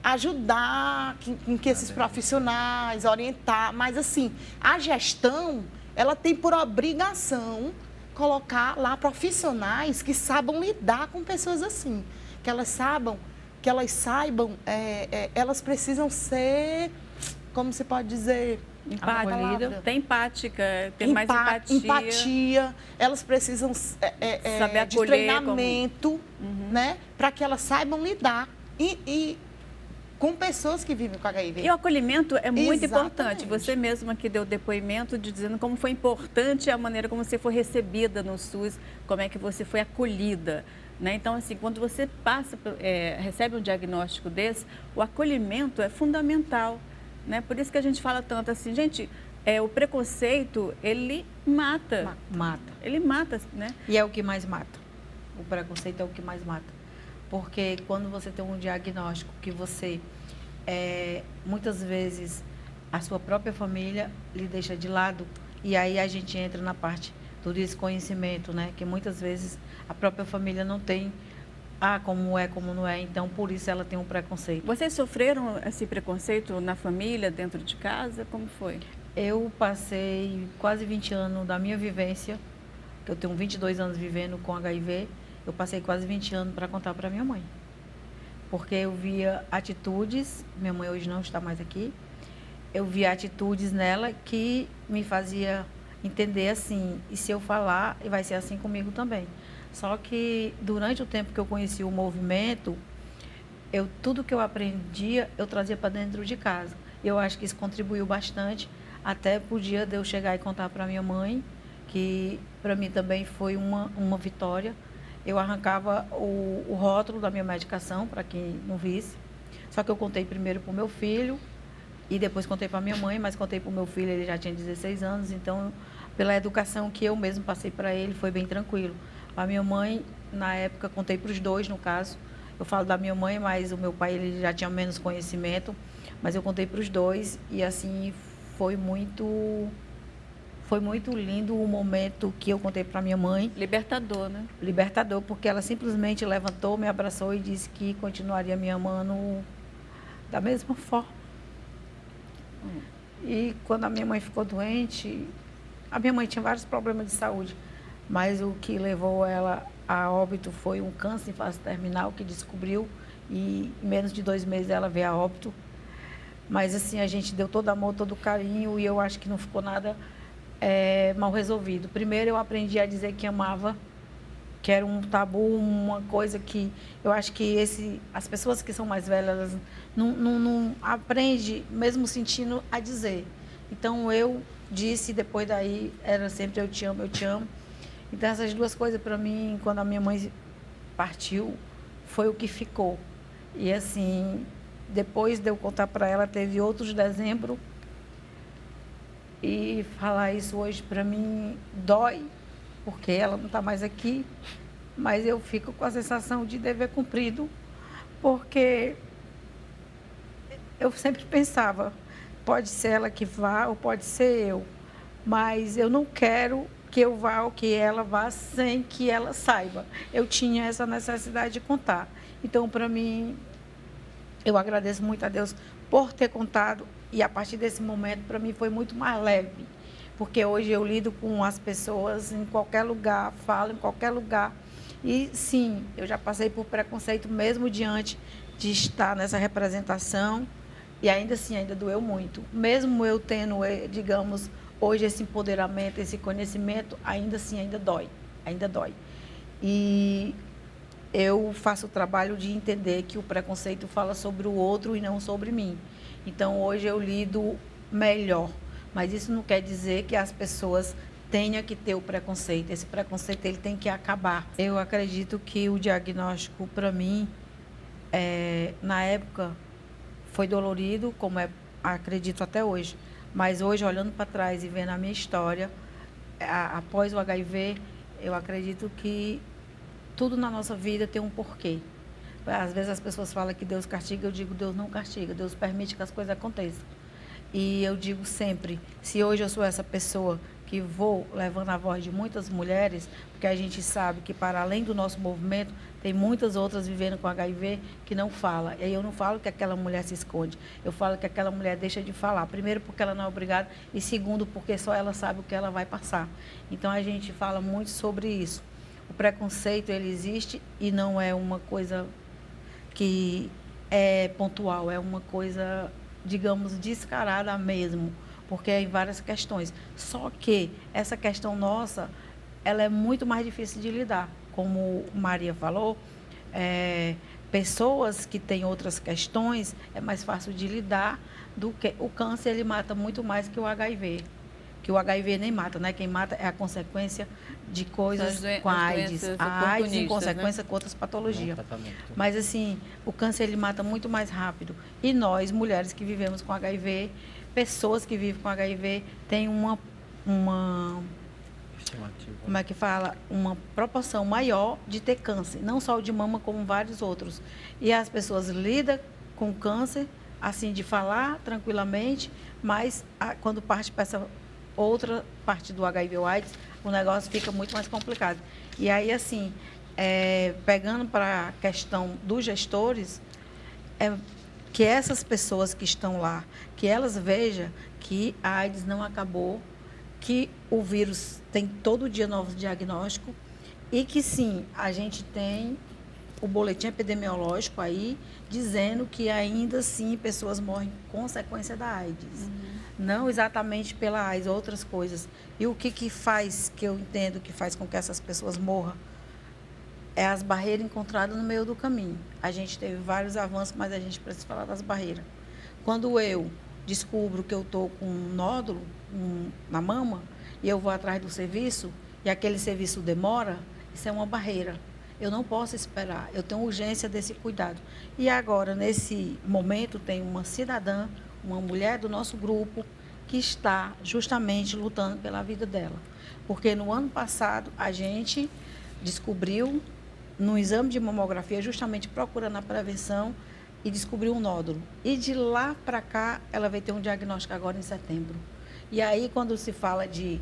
[SPEAKER 3] ajudar com que esses profissionais, orientar, mas assim, a gestão, ela tem por obrigação colocar lá profissionais que saibam lidar com pessoas assim, elas precisam ser, como se pode dizer,
[SPEAKER 1] Empática, tem empática, ter mais
[SPEAKER 3] empatia, elas precisam
[SPEAKER 1] saber acolher,
[SPEAKER 3] de treinamento, né, para que elas saibam lidar com pessoas que vivem com HIV.
[SPEAKER 1] E o acolhimento é muito
[SPEAKER 3] Exatamente.
[SPEAKER 1] importante. Você mesma que deu depoimento dizendo como foi importante a maneira como você foi recebida no SUS, como é que você foi acolhida. Né? Então, assim, quando você recebe um diagnóstico desse, o acolhimento é fundamental. Né? Por isso que a gente fala tanto assim, gente, o preconceito, ele mata.
[SPEAKER 2] Mata.
[SPEAKER 1] Ele mata, né?
[SPEAKER 2] E é o que mais mata. O preconceito é o que mais mata. Porque quando você tem um diagnóstico que você, muitas vezes, a sua própria família lhe deixa de lado, e aí a gente entra na parte do desconhecimento, né? Que muitas vezes a própria família não tem como é, como não é, então por isso ela tem um preconceito.
[SPEAKER 1] Vocês sofreram esse preconceito na família, dentro de casa? Como foi?
[SPEAKER 2] Eu passei quase 20 anos da minha vivência, que eu tenho 22 anos vivendo com HIV, eu passei quase 20 anos para contar para minha mãe. Porque eu via atitudes, minha mãe hoje não está mais aqui, eu via atitudes nela que me fazia entender assim, e se eu falar, vai ser assim comigo também. Só que durante o tempo que eu conheci o movimento, tudo que eu aprendia, eu trazia para dentro de casa. Eu acho que isso contribuiu bastante, até para o dia de eu chegar e contar para minha mãe, que para mim também foi uma vitória. Eu arrancava o rótulo da minha medicação, para quem não visse. Só que eu contei primeiro para o meu filho, e depois contei para minha mãe, mas contei para o meu filho, ele já tinha 16 anos, então, pela educação que eu mesmo passei para ele, foi bem tranquilo. A minha mãe, na época, contei para os dois, no caso. Eu falo da minha mãe, mas o meu pai ele já tinha menos conhecimento. Mas eu contei para os dois e, assim, foi muito lindo o momento que eu contei para minha mãe.
[SPEAKER 1] Libertador, né?
[SPEAKER 2] Libertador, porque ela simplesmente levantou, me abraçou e disse que continuaria me amando da mesma forma. E quando a minha mãe ficou doente, a minha mãe tinha vários problemas de saúde. Mas o que levou ela a óbito foi um câncer em fase terminal que descobriu e em menos de 2 meses ela veio a óbito. Mas assim, a gente deu todo amor, todo carinho e eu acho que não ficou nada mal resolvido. Primeiro eu aprendi a dizer que amava, que era um tabu, uma coisa que eu acho que as pessoas que são mais velhas, elas não aprendem, mesmo sentindo, a dizer. Então eu disse, depois daí era sempre eu te amo, eu te amo. Então, essas duas coisas, para mim, quando a minha mãe partiu, foi o que ficou. E, assim, depois de eu contar para ela, teve outros dezembro. E falar isso hoje, para mim, dói, porque ela não está mais aqui. Mas eu fico com a sensação de dever cumprido, porque eu sempre pensava, pode ser ela que vá ou pode ser eu. Mas eu não quero que eu vá ou que ela vá sem que ela saiba. Eu tinha essa necessidade de contar. Então, para mim, eu agradeço muito a Deus por ter contado. E a partir desse momento, para mim, foi muito mais leve. Porque hoje eu lido com as pessoas em qualquer lugar, falo em qualquer lugar. E, sim, eu já passei por preconceito mesmo diante de estar nessa representação. E ainda assim, ainda doeu muito. Mesmo eu tendo, digamos, hoje esse empoderamento, esse conhecimento, ainda assim, ainda dói. Ainda dói. E eu faço o trabalho de entender que o preconceito fala sobre o outro e não sobre mim. Então, hoje eu lido melhor. Mas isso não quer dizer que as pessoas tenham que ter o preconceito. Esse preconceito ele tem que acabar. Eu acredito que o diagnóstico, para mim, na época, foi dolorido, como acredito até hoje. Mas hoje, olhando para trás e vendo a minha história, após o HIV, eu acredito que tudo na nossa vida tem um porquê. Às vezes as pessoas falam que Deus castiga, eu digo Deus não castiga, Deus permite que as coisas aconteçam. E eu digo sempre, se hoje eu sou essa pessoa que vou levando a voz de muitas mulheres, porque a gente sabe que para além do nosso movimento, tem muitas outras vivendo com HIV que não falam. E aí eu não falo que aquela mulher se esconde, eu falo que aquela mulher deixa de falar. Primeiro porque ela não é obrigada e segundo porque só ela sabe o que ela vai passar. Então a gente fala muito sobre isso. O preconceito ele existe e não é uma coisa que é pontual, é uma coisa, digamos, descarada mesmo, porque é em várias questões. Só que essa questão nossa, ela é muito mais difícil de lidar. Como Maria falou, pessoas que têm outras questões, é mais fácil de lidar do que o câncer, ele mata muito mais que o HIV. Que o HIV nem mata, né? Quem mata é a consequência de coisas com a AIDS. A AIDS em consequência, né? Com outras patologias. Mas, assim, o câncer, ele mata muito mais rápido. E nós, mulheres que vivemos com HIV, pessoas que vivem com HIV, têm uma como é que fala? Uma proporção maior de ter câncer. Não só o de mama, como vários outros. E as pessoas lidam com o câncer, assim, de falar tranquilamente, mas quando parte para essa outra parte do HIV ou AIDS, o negócio fica muito mais complicado. E aí, assim, pegando para a questão dos gestores, que essas pessoas que estão lá, que elas vejam que a AIDS não acabou, que o vírus tem todo dia novos diagnósticos e que, sim, a gente tem o boletim epidemiológico aí dizendo que ainda assim pessoas morrem consequência da AIDS. Não exatamente pela AIDS, outras coisas. E o que faz, que eu entendo que faz com que essas pessoas morram, é as barreiras encontradas no meio do caminho. A gente teve vários avanços, mas a gente precisa falar das barreiras. Quando eu descubro que eu estou com um nódulo na mama e eu vou atrás do serviço e aquele serviço demora, isso é uma barreira. Eu não posso esperar, eu tenho urgência desse cuidado. E agora, nesse momento, tem uma cidadã, uma mulher do nosso grupo, que está justamente lutando pela vida dela. Porque no ano passado, a gente descobriu, no exame de mamografia, justamente procurando a prevenção, e descobriu um nódulo. E de lá para cá, ela veio ter um diagnóstico agora em setembro. E aí, quando se fala de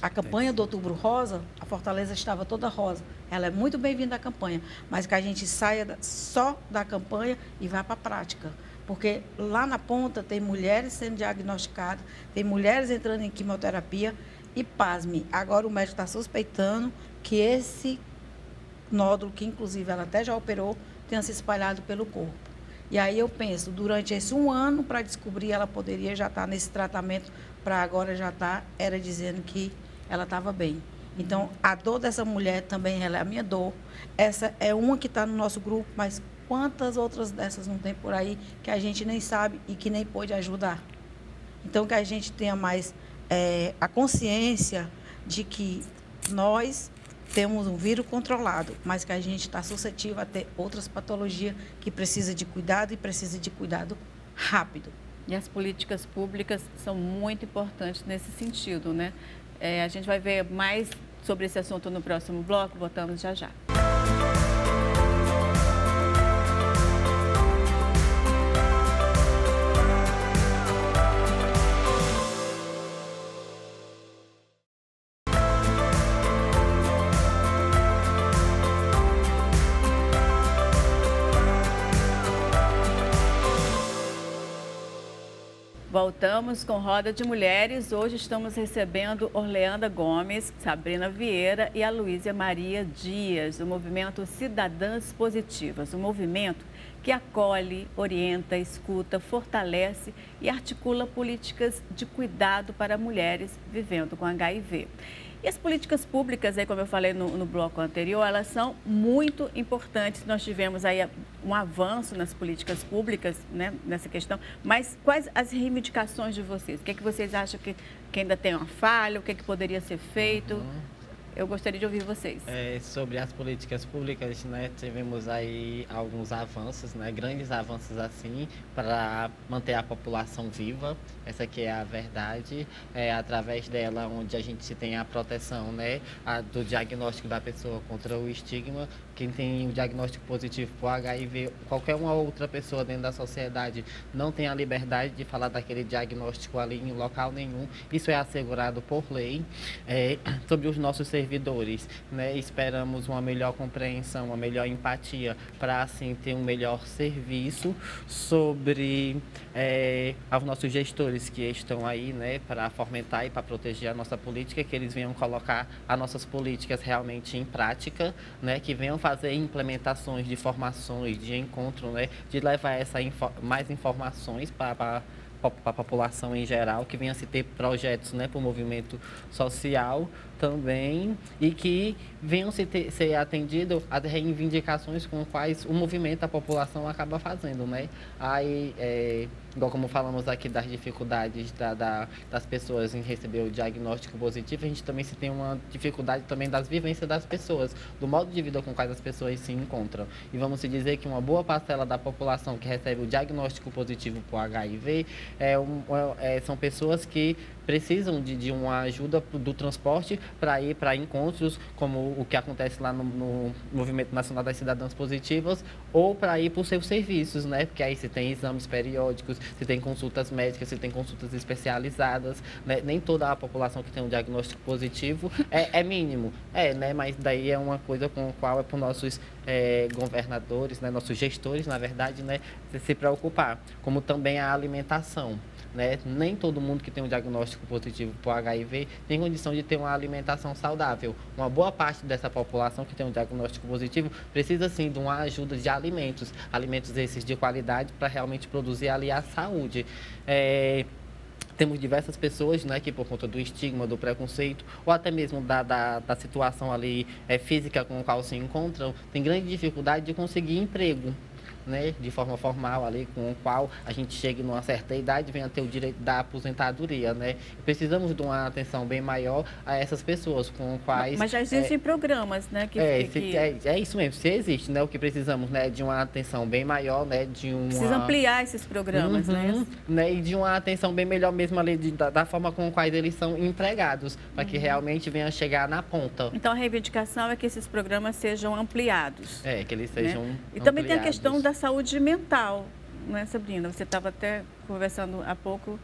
[SPEAKER 2] a campanha do Outubro Rosa, a Fortaleza estava toda rosa. Ela é muito bem-vinda à campanha, mas que a gente saia só da campanha e vá para a prática. Porque lá na ponta tem mulheres sendo diagnosticadas, tem mulheres entrando em quimioterapia e, pasme, agora o médico está suspeitando que esse nódulo, que inclusive ela até já operou, tenha se espalhado pelo corpo. E aí eu penso, durante esse 1 ano, para descobrir, ela poderia já estar nesse tratamento, para agora já estar, era dizendo que ela estava bem. Então, a dor dessa mulher também, ela é a minha dor. Essa é uma que está no nosso grupo, mas quantas outras dessas não tem por aí que a gente nem sabe e que nem pôde ajudar? Então, que a gente tenha mais a consciência de que nós temos um vírus controlado, mas que a gente está suscetível a ter outras patologias que precisa de cuidado e precisa de cuidado rápido.
[SPEAKER 1] E as políticas públicas são muito importantes nesse sentido, né? A gente vai ver mais sobre esse assunto no próximo bloco, voltamos já já. Voltamos com Roda de Mulheres. Hoje estamos recebendo Orleanda Gomes, Sabrina Vieira e a Luísa Maria Dias, do movimento Cidadãs Positivas, um movimento que acolhe, orienta, escuta, fortalece e articula políticas de cuidado para mulheres vivendo com HIV. E as políticas públicas, aí, como eu falei no bloco anterior, elas são muito importantes. Nós tivemos aí um avanço nas políticas públicas, né, nessa questão, mas quais as reivindicações de vocês? O que é que vocês acham que ainda tem uma falha? O que é que poderia ser feito? Eu gostaria de ouvir vocês.
[SPEAKER 4] Sobre as políticas públicas, né, tivemos aí alguns avanços, né, grandes avanços assim, para manter a população viva. Essa aqui é a verdade. Através dela, onde a gente tem a proteção, né, do diagnóstico da pessoa contra o estigma. Quem tem o diagnóstico positivo por HIV, qualquer uma outra pessoa dentro da sociedade não tem a liberdade de falar daquele diagnóstico ali em local nenhum. Isso é assegurado por lei. Sobre os nossos servidores, né, esperamos uma melhor compreensão, uma melhor empatia para assim ter um melhor serviço. Sobre aos nossos gestores que estão aí, né, para fomentar e para proteger a nossa política, que eles venham colocar as nossas políticas realmente em prática, né, que venham fazer implementações de formações, de encontro, né, de levar mais informações para a população em geral, que venha a se ter projetos, né, para o movimento social também, e que venham ser atendido às reivindicações com quais o movimento, a população acaba fazendo, né? Aí, igual como falamos aqui das dificuldades das pessoas em receber o diagnóstico positivo, a gente também se tem uma dificuldade também das vivências das pessoas, do modo de vida com quais as pessoas se encontram. E vamos se dizer que uma boa parcela da população que recebe o diagnóstico positivo por HIV são pessoas que precisam de uma ajuda do transporte para ir para encontros, como o que acontece lá no Movimento Nacional das Cidadãs Positivas, ou para ir para os seus serviços, né? Porque aí se tem exames periódicos, se tem consultas médicas, se tem consultas especializadas, né? Nem toda a população que tem um diagnóstico positivo é mínimo, né? Mas daí é uma coisa com a qual é para os nossos governadores, né? Nossos gestores, na verdade, né? Se preocupar, como também a alimentação. Né? Nem todo mundo que tem um diagnóstico positivo por HIV tem condição de ter uma alimentação saudável. Uma boa parte dessa população que tem um diagnóstico positivo precisa sim de uma ajuda de alimentos, alimentos esses de qualidade para realmente produzir ali a saúde. Temos diversas pessoas, né, que por conta do estigma, do preconceito, ou até mesmo da situação ali física com a qual se encontram, tem grande dificuldade de conseguir emprego, né, de forma formal ali, com o qual a gente chega numa certa idade, venha ter o direito da aposentadoria, né? Precisamos de uma atenção bem maior a essas pessoas com quais...
[SPEAKER 1] Mas já existem programas, né?
[SPEAKER 4] É isso mesmo, se existe, né? O que precisamos, né, de uma atenção bem maior, né, de uma...
[SPEAKER 1] Precisa ampliar esses programas,
[SPEAKER 4] né? E de uma atenção bem melhor mesmo ali, da forma com quais eles são empregados, para que realmente venha chegar na ponta.
[SPEAKER 1] Então, a reivindicação é que esses programas sejam ampliados.
[SPEAKER 4] Que eles sejam ampliados.
[SPEAKER 1] E também tem a questão da saúde mental, não é, Sabrina? Você estava até conversando há pouco,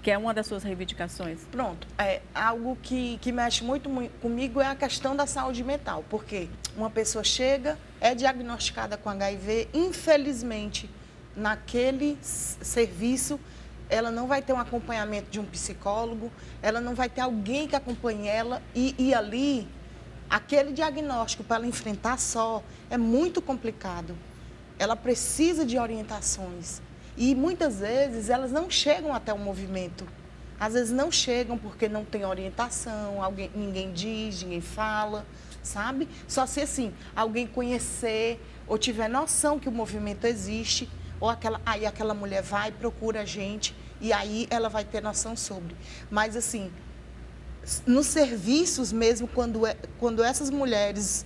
[SPEAKER 1] que é uma das suas reivindicações.
[SPEAKER 3] Pronto. Algo que mexe muito comigo é a questão da saúde mental, porque uma pessoa chega, é diagnosticada com HIV, infelizmente, naquele serviço, ela não vai ter um acompanhamento de um psicólogo, ela não vai ter alguém que acompanhe ela, e ali, aquele diagnóstico para ela enfrentar só, é muito complicado. Ela precisa de orientações. E muitas vezes elas não chegam até o movimento. Às vezes não chegam porque não tem orientação, ninguém diz, ninguém fala, sabe? Só se assim, alguém conhecer ou tiver noção que o movimento existe, ou aí aquela mulher vai, procura a gente, e aí ela vai ter noção sobre. Mas assim, nos serviços mesmo, quando essas mulheres...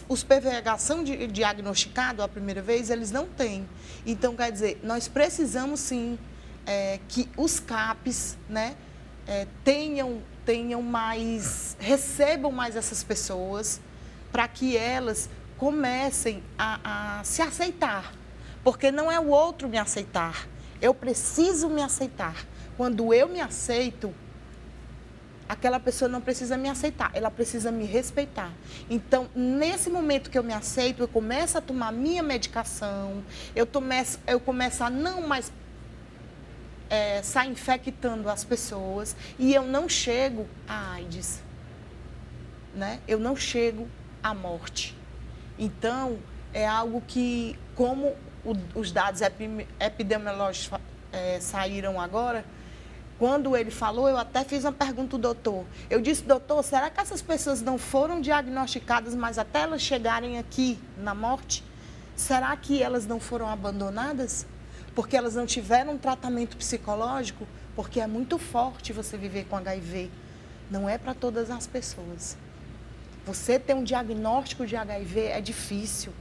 [SPEAKER 3] Os PVH são diagnosticados a primeira vez, eles não têm. Então, quer dizer, nós precisamos sim que os CAPs, né, recebam mais essas pessoas para que elas comecem a se aceitar. Porque não é o outro me aceitar, eu preciso me aceitar. Quando eu me aceito, aquela pessoa não precisa me aceitar, ela precisa me respeitar. Então, nesse momento que eu me aceito, eu começo a tomar minha medicação, eu começo a não mais sair infectando as pessoas, e eu não chego à AIDS, né? Eu não chego à morte. Então, é algo que, como os dados epidemiológicos saíram agora, quando ele falou, eu até fiz uma pergunta ao doutor. Eu disse, doutor, será que essas pessoas não foram diagnosticadas, mas até elas chegarem aqui na morte, será que elas não foram abandonadas? Porque elas não tiveram um tratamento psicológico? Porque é muito forte você viver com HIV. Não é para todas as pessoas. Você ter um diagnóstico de HIV é difícil.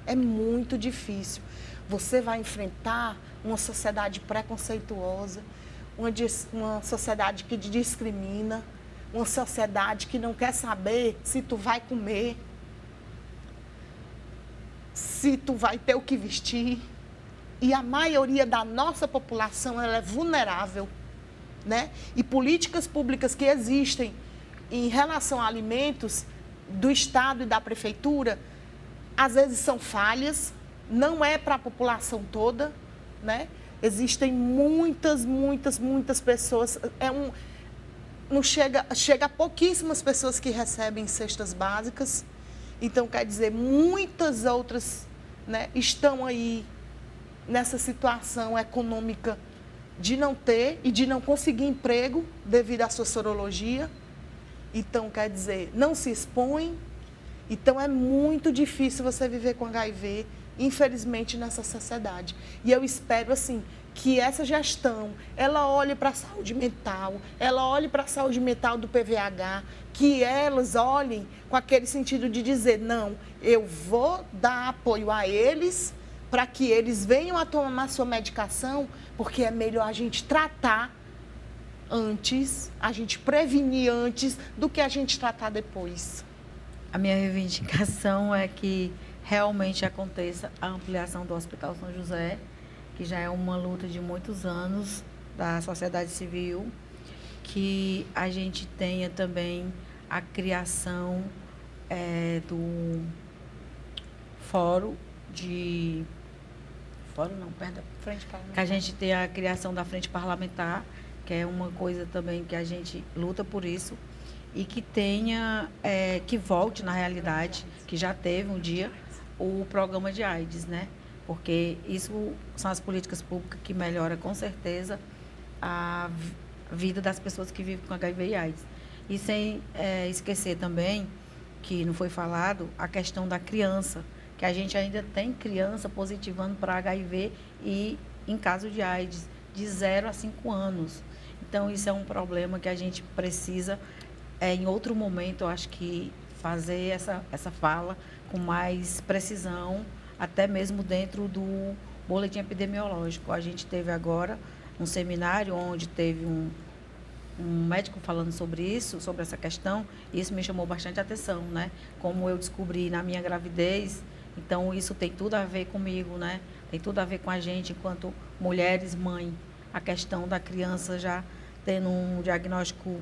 [SPEAKER 3] É muito difícil. Você vai enfrentar uma sociedade preconceituosa, uma sociedade que te discrimina, uma sociedade que não quer saber se tu vai comer, se tu vai ter o que vestir. E a maioria da nossa população ela é vulnerável, né? E políticas públicas que existem em relação a alimentos do Estado e da Prefeitura, às vezes são falhas, não é para a população toda, né? Existem muitas pessoas, chega a pouquíssimas pessoas que recebem cestas básicas. Então, quer dizer, muitas outras, né, estão aí nessa situação econômica de não ter e de não conseguir emprego devido à sua sorologia. Então, quer dizer, não se expõe. Então, é muito difícil você viver com HIV, infelizmente, nessa sociedade. E eu espero, assim, que essa gestão, ela olhe para a saúde mental, ela olhe para a saúde mental do PVH, que elas olhem com aquele sentido de dizer, não, eu vou dar apoio a eles para que eles venham a tomar sua medicação, porque é melhor a gente tratar antes, a gente prevenir antes do que a gente tratar depois.
[SPEAKER 2] A minha reivindicação é que realmente aconteça a ampliação do Hospital São José, que já é uma luta de muitos anos da sociedade civil, que a gente tenha também a criação do Fórum Frente Parlamentar. Que a gente tenha a criação da Frente Parlamentar, que é uma coisa também que a gente luta por isso, e que tenha, que volte na realidade, que já teve um dia, o programa de AIDS, né? Porque isso são as políticas públicas que melhoram com certeza a vida das pessoas que vivem com HIV e AIDS. E sem esquecer também, que não foi falado, a questão da criança, que a gente ainda tem criança positivando para HIV e em caso de AIDS, de 0 a 5 anos. Então, isso é um problema que a gente precisa, em outro momento, eu acho que fazer essa fala com mais precisão, até mesmo dentro do boletim epidemiológico. A gente teve agora um seminário onde teve um médico falando sobre isso, sobre essa questão, e isso me chamou bastante atenção, né? Como eu descobri na minha gravidez, então isso tem tudo a ver comigo, né? Tem tudo a ver com a gente, enquanto mulheres, mãe, a questão da criança já tendo um diagnóstico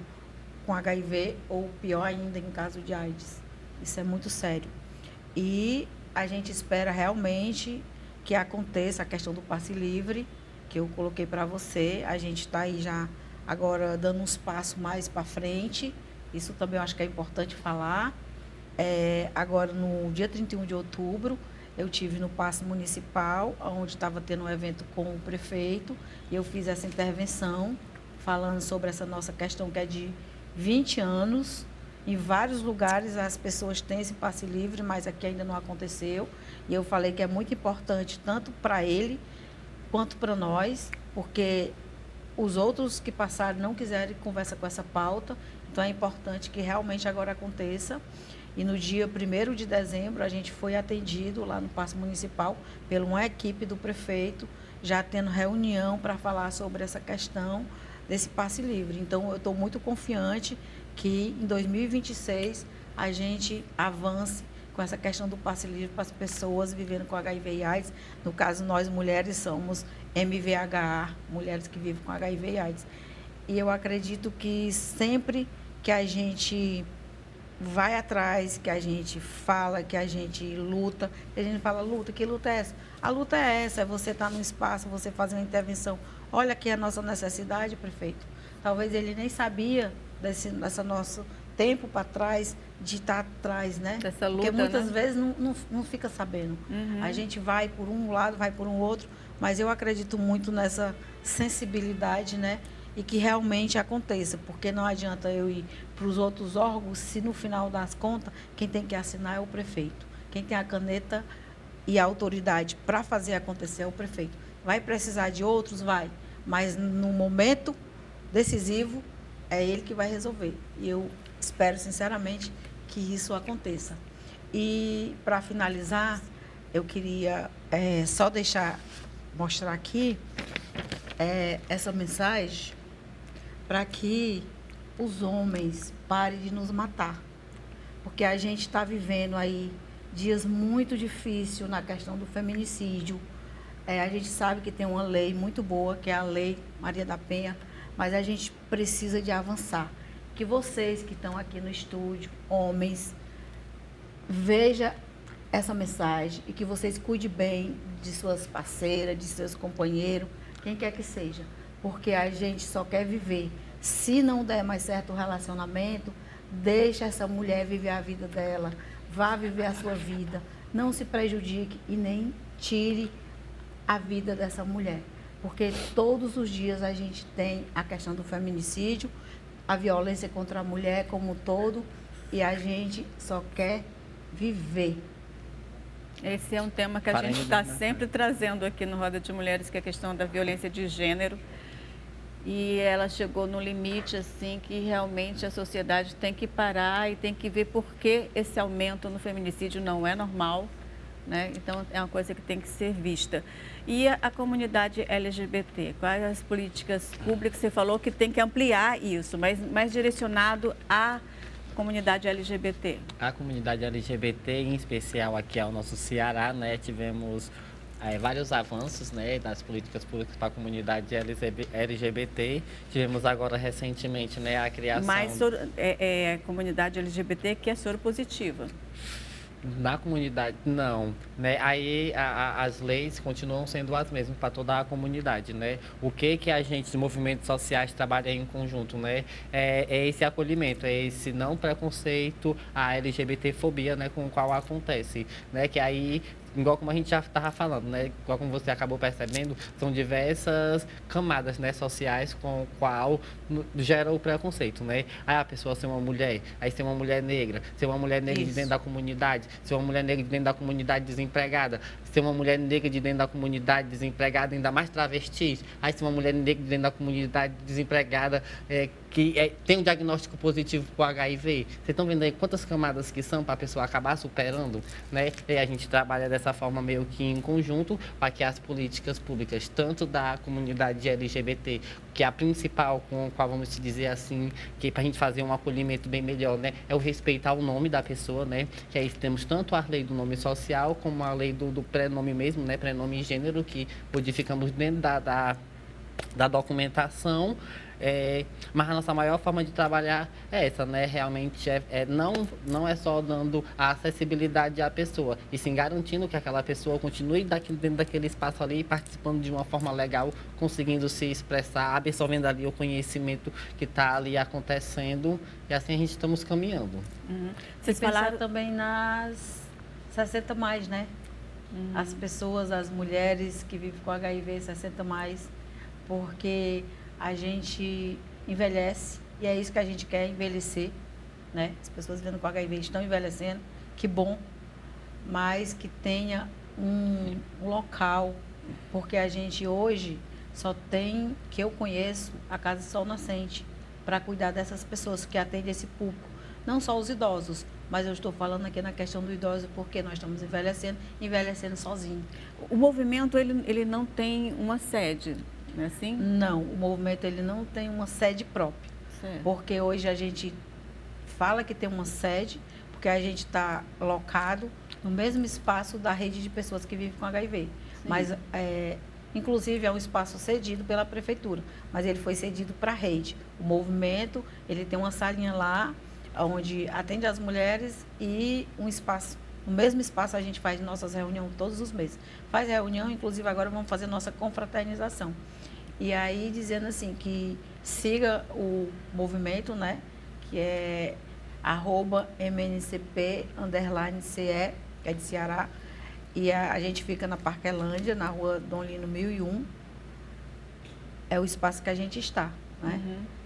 [SPEAKER 2] com HIV, ou pior ainda, em caso de AIDS. Isso é muito sério. E a gente espera realmente que aconteça a questão do passe livre, que eu coloquei para você. A gente está aí já agora dando uns passos mais para frente. Isso também eu acho que é importante falar. Agora, no dia 31 de outubro, eu tive no Paço Municipal, onde estava tendo um evento com o prefeito, e eu fiz essa intervenção, falando sobre essa nossa questão que é de 20 anos. Em vários lugares as pessoas têm esse passe livre, mas aqui ainda não aconteceu. E eu falei que é muito importante, tanto para ele quanto para nós, porque os outros que passaram não quiserem conversar com essa pauta. Então é importante que realmente agora aconteça. E no dia 1º de dezembro, a gente foi atendido lá no Paço Municipal por uma equipe do prefeito, já tendo reunião para falar sobre essa questão desse passe livre. Então, eu estou muito confiante que em 2026 a gente avance com essa questão do passe livre para as pessoas vivendo com HIV e AIDS. No caso, nós mulheres somos MVHA, mulheres que vivem com HIV e AIDS. E eu acredito que sempre que a gente vai atrás, que a gente fala, que a gente luta, que a gente fala luta, que luta é essa? A luta é essa, é você estar no espaço, você fazer uma intervenção. Olha aqui a nossa necessidade, prefeito. Talvez ele nem sabia dessa nosso tempo para trás, de estar atrás, né?
[SPEAKER 1] Dessa luta,
[SPEAKER 2] porque muitas
[SPEAKER 1] né?
[SPEAKER 2] vezes não fica sabendo. A gente vai por um lado, vai por um outro, mas eu acredito muito nessa sensibilidade, né? E que realmente aconteça, porque não adianta eu ir para os outros órgãos se no final das contas quem tem que assinar é o prefeito. Quem tem a caneta e a autoridade para fazer acontecer é o prefeito. Vai precisar de outros? Vai, mas no momento decisivo é ele que vai resolver. E eu espero sinceramente que isso aconteça. E para finalizar, eu queria só mostrar aqui essa mensagem para que os homens parem de nos matar. Porque a gente está vivendo aí dias muito difíceis na questão do feminicídio. A gente sabe que tem uma lei muito boa, que é a Lei Maria da Penha, mas a gente precisa de avançar. Que vocês que estão aqui no estúdio, homens, vejam essa mensagem e que vocês cuidem bem de suas parceiras, de seus companheiros, quem quer que seja. Porque a gente só quer viver. Se não der mais certo o relacionamento, deixa essa mulher viver a vida dela. vá viver a sua vida, não se prejudique e nem tire a vida dessa mulher. Porque todos os dias a gente tem a questão do feminicídio, a violência contra a mulher como um todo, e a gente só quer viver.
[SPEAKER 1] Esse é um tema que a gente está sempre trazendo aqui no Roda de Mulheres, que é a questão da violência de gênero. E ela chegou no limite, assim, que realmente a sociedade tem que parar e tem que ver por que esse aumento no feminicídio não é normal, né? Então, é uma coisa que tem que ser vista. E a comunidade LGBT? Quais as políticas públicas? Você falou que tem que ampliar isso, mas mais direcionado à comunidade LGBT.
[SPEAKER 4] A comunidade LGBT, em especial aqui ao nosso Ceará, né, tivemos vários avanços, né, das políticas públicas para a comunidade LGBT. Tivemos agora recentemente, né, a criação...
[SPEAKER 1] Mas a comunidade LGBT que é soropositiva.
[SPEAKER 4] Na comunidade, não, né? Aí as leis continuam sendo as mesmas para toda a comunidade, né? O que a gente, os movimentos sociais, trabalham em conjunto, né? É esse acolhimento, é esse não preconceito, a LGBTfobia, né? Com o qual acontece, né? Que aí, igual como a gente já estava falando, né? Igual como você acabou percebendo, são diversas camadas, né, sociais com o qual gera o preconceito, né? Aí a pessoa ser uma mulher, aí ser uma mulher negra de dentro da comunidade, ser uma mulher negra de dentro da comunidade desempregada, ser uma mulher negra de dentro da comunidade desempregada, ainda mais travestis, aí ser uma mulher negra de dentro da comunidade desempregada que tem um diagnóstico positivo para o HIV. Vocês estão vendo aí quantas camadas que são para a pessoa acabar superando, né? E a gente trabalha dessa forma meio que em conjunto para que as políticas públicas, tanto da comunidade LGBT, que é a principal, com a qual vamos te dizer assim, que para a gente fazer um acolhimento bem melhor, né? É o respeito ao nome da pessoa, né? Que aí temos tanto a lei do nome social como a lei do prenome mesmo, né? Prenome e gênero, que modificamos dentro da documentação. Mas a nossa maior forma de trabalhar é essa, né? Realmente não é só dando a acessibilidade à pessoa, e sim garantindo que aquela pessoa continue dentro daquele espaço ali, participando de uma forma legal, conseguindo se expressar, absorvendo ali o conhecimento que está ali acontecendo, e assim a gente estamos caminhando.
[SPEAKER 2] Vocês falaram também nas 60 mais, né? As pessoas, as mulheres que vivem com HIV 60 mais, porque a gente envelhece e é isso que a gente quer, envelhecer, né? As pessoas vivendo com HIV estão envelhecendo, que bom, mas que tenha um local, porque a gente hoje só tem, que eu conheço, a Casa Sol Nascente, para cuidar dessas pessoas que atendem esse público, não só os idosos, mas eu estou falando aqui na questão do idoso porque nós estamos envelhecendo sozinho.
[SPEAKER 1] O movimento, ele não tem uma sede, não é assim?
[SPEAKER 2] Não, o movimento ele não tem uma sede própria.
[SPEAKER 1] Certo.
[SPEAKER 2] Porque hoje a gente fala que tem uma sede, porque a gente está locado no mesmo espaço da rede de pessoas que vivem com HIV. Sim. Mas, inclusive, é um espaço cedido pela prefeitura, mas ele foi cedido para a rede. O movimento, ele tem uma salinha lá, onde atende as mulheres e um espaço. No mesmo espaço a gente faz nossas reuniões todos os meses. Faz reunião, inclusive agora vamos fazer nossa confraternização. E aí dizendo assim, que siga o movimento, né? Que é @MNCP_CE, que é de Ceará. E a gente fica na Parquelândia, na rua Dom Lino 1001. É o espaço que a gente está, né?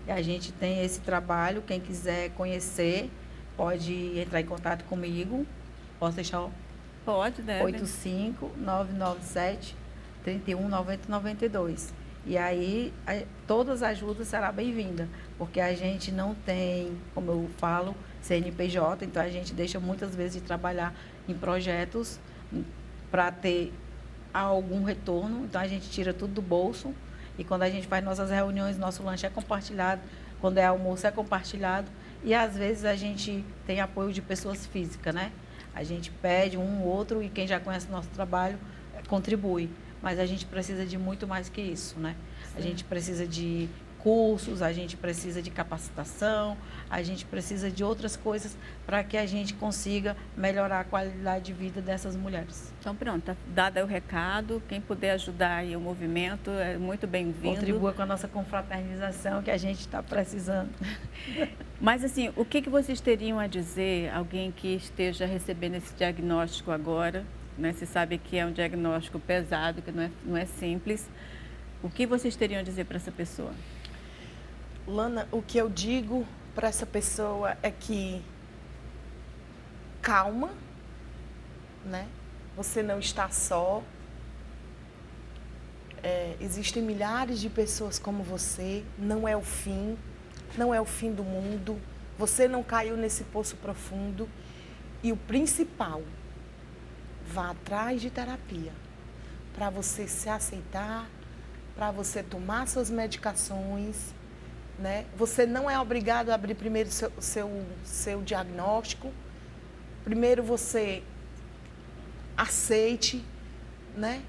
[SPEAKER 2] E a gente tem esse trabalho, quem quiser conhecer, pode entrar em contato comigo. Posso deixar?
[SPEAKER 1] Pode, deve.
[SPEAKER 2] 85-997-31-90-92. E aí, todas as ajudas serão bem-vindas, porque a gente não tem, como eu falo, CNPJ, então a gente deixa muitas vezes de trabalhar em projetos para ter algum retorno, então a gente tira tudo do bolso, e quando a gente faz nossas reuniões, nosso lanche é compartilhado, quando é almoço é compartilhado, e às vezes a gente tem apoio de pessoas físicas, né? A gente pede um ou outro e quem já conhece o nosso trabalho contribui. Mas a gente precisa de muito mais que isso, né? Sim. A gente precisa de cursos, a gente precisa de capacitação, a gente precisa de outras coisas para que a gente consiga melhorar a qualidade de vida dessas mulheres.
[SPEAKER 1] Então, pronto, tá dado aí o recado. Quem puder ajudar aí o movimento é muito bem-vindo.
[SPEAKER 2] Contribua com a nossa confraternização que a gente está precisando.
[SPEAKER 1] Mas, assim, o que vocês teriam a dizer, alguém que esteja recebendo esse diagnóstico agora, né? Você sabe que é um diagnóstico pesado, que não é simples. O que vocês teriam a dizer para essa pessoa?
[SPEAKER 3] Lana, o que eu digo para essa pessoa é que calma, né? Você não está só. Existem milhares de pessoas como você. Não é o fim, não é o fim do mundo. Você não caiu nesse poço profundo. E o principal, vá atrás de terapia para você se aceitar, para você tomar suas medicações, né? Você não é obrigado a abrir primeiro seu diagnóstico. Primeiro você aceite, né?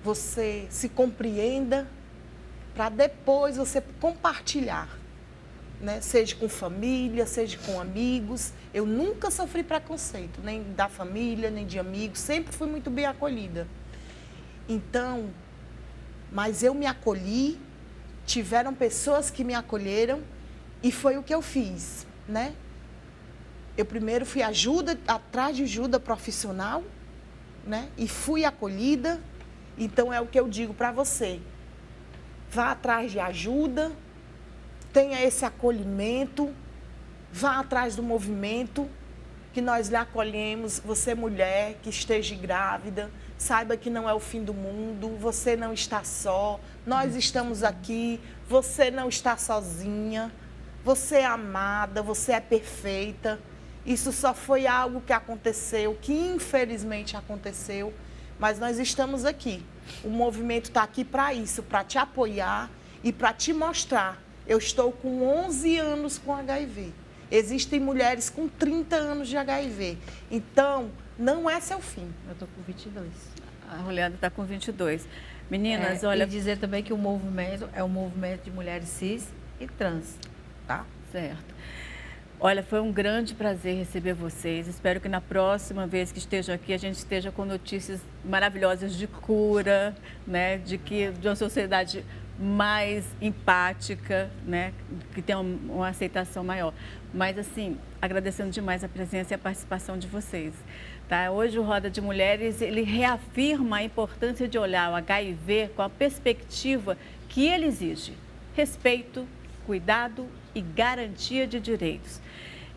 [SPEAKER 3] Você se compreenda, para depois você compartilhar, né? Seja com família, seja com amigos. Eu nunca sofri preconceito, nem da família, nem de amigos. Sempre fui muito bem acolhida. Então, mas eu me acolhi, tiveram pessoas que me acolheram e foi o que eu fiz, né? Eu primeiro fui atrás de ajuda profissional, né? E fui acolhida. Então, é o que eu digo para você. Vá atrás de ajuda, tenha esse acolhimento, vá atrás do movimento, que nós lhe acolhemos. Você, mulher que esteja grávida, saiba que não é o fim do mundo, você não está só, nós estamos aqui, você não está sozinha, você é amada, você é perfeita. Isso só foi algo que aconteceu, que infelizmente aconteceu, mas nós estamos aqui. O movimento está aqui para isso, para te apoiar e para te mostrar. Eu estou com 11 anos com HIV. Existem mulheres com 30 anos de HIV. Então, não é seu fim.
[SPEAKER 2] Eu estou com 22.
[SPEAKER 1] A Rolianda está com 22. Meninas, olha...
[SPEAKER 2] E dizer também que o movimento é um movimento de mulheres cis e trans, tá?
[SPEAKER 1] Certo. Olha, foi um grande prazer receber vocês. Espero que na próxima vez que estejam aqui, a gente esteja com notícias maravilhosas de cura, né? De uma sociedade mais empática, né? Que tenha uma aceitação maior. Mas, assim, agradecendo demais a presença e a participação de vocês. Tá? Hoje o Roda de Mulheres, ele reafirma a importância de olhar o HIV com a perspectiva que ele exige: respeito, cuidado e garantia de direitos.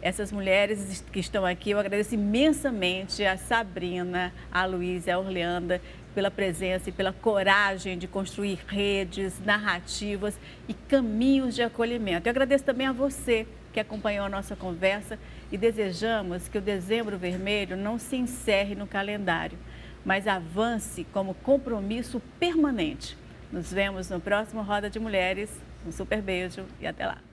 [SPEAKER 1] Essas mulheres que estão aqui, eu agradeço imensamente a Sabrina, a Luísa e a Orleanda pela presença e pela coragem de construir redes, narrativas e caminhos de acolhimento. Eu agradeço também a você que acompanhou a nossa conversa e desejamos que o Dezembro Vermelho não se encerre no calendário, mas avance como compromisso permanente. Nos vemos no próximo Roda de Mulheres. Um super beijo e até lá.